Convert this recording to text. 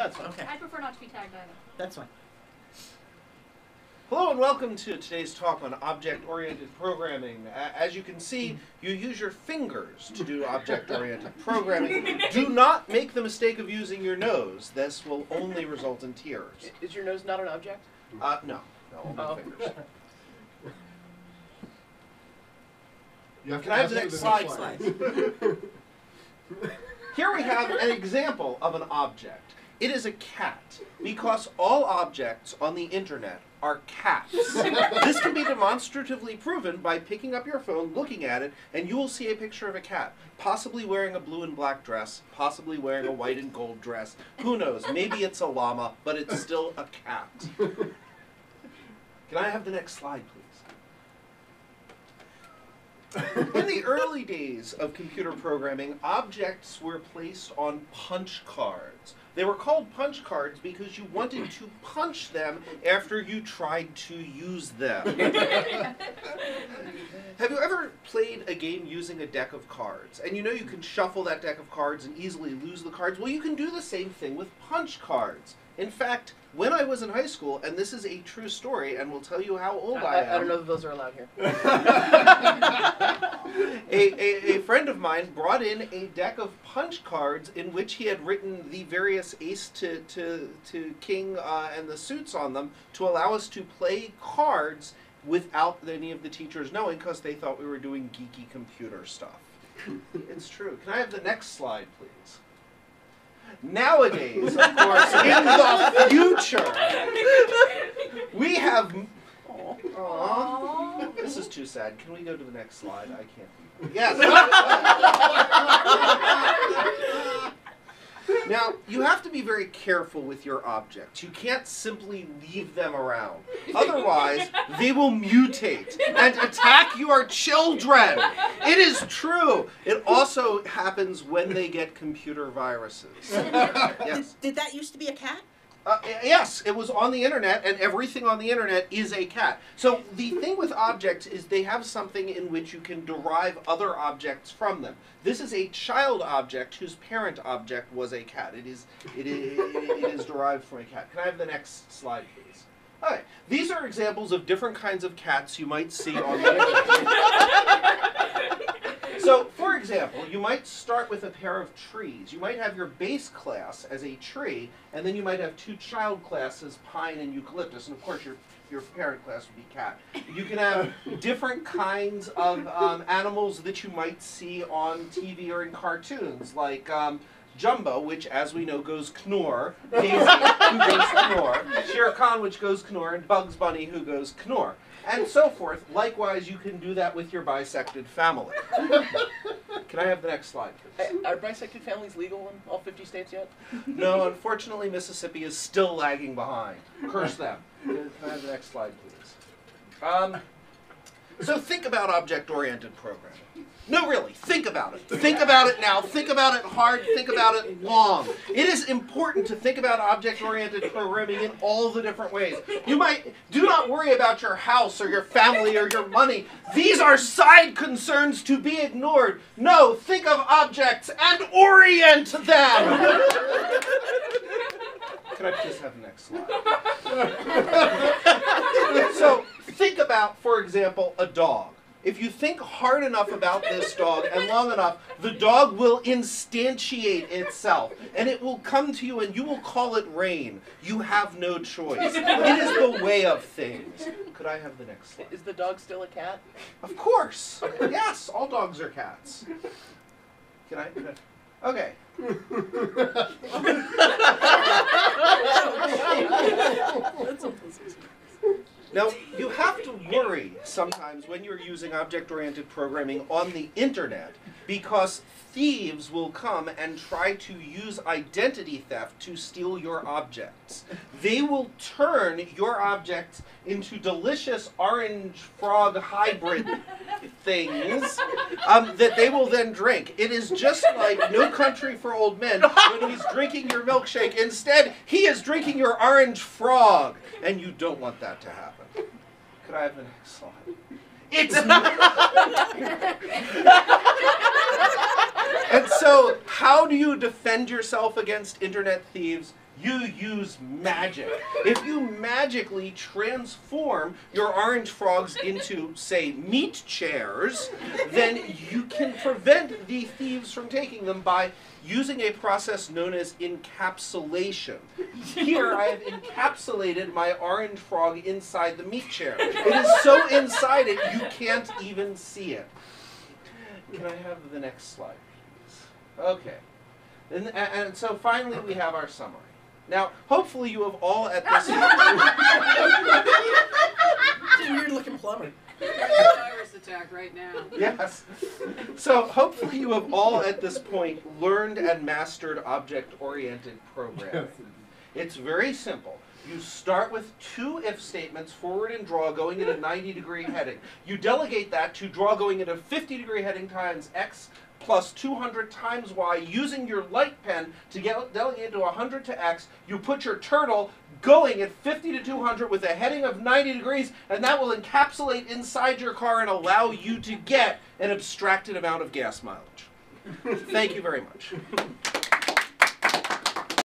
That's fine. Okay. I prefer not to be tagged either. That's fine. Hello and welcome to today's talk on object-oriented programming. As you can see, you use your fingers to do object-oriented programming. Do not make the mistake of using your nose. This will only result in tears. Is your nose not an object? No, only fingers. Can I have the next slide, please? Here we have an example of an object. It is a cat, because all objects on the internet are cats. This can be demonstratively proven by picking up your phone, looking at it, and you will see a picture of a cat, possibly wearing a blue and black dress, possibly wearing a white and gold dress. Who knows? Maybe it's a llama, but it's still a cat. Can I have the next slide, please? In the early days of computer programming, objects were placed on punch cards. They were called punch cards because you wanted to punch them after you tried to use them. Have you ever played a game using a deck of cards? And you know you can shuffle that deck of cards and easily lose the cards? Well, you can do the same thing with punch cards. In fact, when I was in high school, and this is a true story, and will tell you how old I am. I don't know if those are allowed here. A friend of mine brought in a deck of punch cards in which he had written the various ace to king and the suits on them to allow us to play cards without any of the teachers knowing, because they thought we were doing geeky computer stuff. It's true. Can I have the next slide, please? Nowadays, of course, in the future, we have... Aww. This is too sad. Can we go to the next slide? I can't. Yes. Now, you have to be very careful with your objects. You can't simply leave them around. Otherwise, they will mutate and attack your children. It is true. It also happens when they get computer viruses. Yes. Did that used to be a cat? Yes, it was on the internet, and everything on the internet is a cat. So the thing with objects is they have something in which you can derive other objects from them. This is a child object whose parent object was a cat. It is derived from a cat. Can I have the next slide, please? All right. These are examples of different kinds of cats you might see on the internet. So, for example, you might start with a pair of trees. You might have your base class as a tree, and then you might have two child classes, pine and eucalyptus, and of course your parent class would be cat. You can have different kinds of animals that you might see on TV or in cartoons, like Jumbo, which, as we know, goes Knorr, Daisy, who goes Knorr, Shere Khan, which goes Knorr, and Bugs Bunny, who goes Knorr, and so forth. Likewise, you can do that with your bisected family. Can I have the next slide, please? Are bisected families legal in all 50 states yet? No, unfortunately, Mississippi is still lagging behind. Curse them. Can I have the next slide, please? So think about object-oriented programming. No, really, think about it. Think about it now. Think about it hard. Think about it long. It is important to think about object-oriented programming in all the different ways. Do not worry about your house or your family or your money. These are side concerns to be ignored. No, think of objects and orient them. Can I please have the next slide? So, think about, for example, a dog. If you think hard enough about this dog and long enough, the dog will instantiate itself. And it will come to you and you will call it rain. You have no choice. It is the way of things. Could I have the next slide? Is the dog still a cat? Of course. Yes, all dogs are cats. Can I? Okay. Now, you have to worry sometimes when you're using object-oriented programming on the internet, because thieves will come and try to use identity theft to steal your objects. They will turn your objects into delicious orange frog hybrid things that they will then drink. It is just like No Country for Old Men when he's drinking your milkshake. Instead, he is drinking your orange frog, and you don't want that to happen. Could I have the next slide? It's not. And so, how do you defend yourself against internet thieves? You use magic. If you magically transform your orange frogs into, say, meat chairs, then you can prevent the thieves from taking them by using a process known as encapsulation. Here, I have encapsulated my orange frog inside the meat chair. It is so inside it, you can't even see it. Can I have the next slide, please? Okay. And so finally, we have our summary. Now, hopefully you have all at this It's a weird looking plumber. Virus attack right now. Yes. So hopefully you have all at this point learned and mastered object-oriented programming. It's very simple. You start with two if statements, forward and draw, going in a 90-degree heading. You delegate that to draw going in a 50-degree heading times x plus 200 times y, using your light pen to delegate to 100 to x. You put your turtle going at 50 to 200 with a heading of 90 degrees, and that will encapsulate inside your car and allow you to get an abstracted amount of gas mileage. Thank you very much.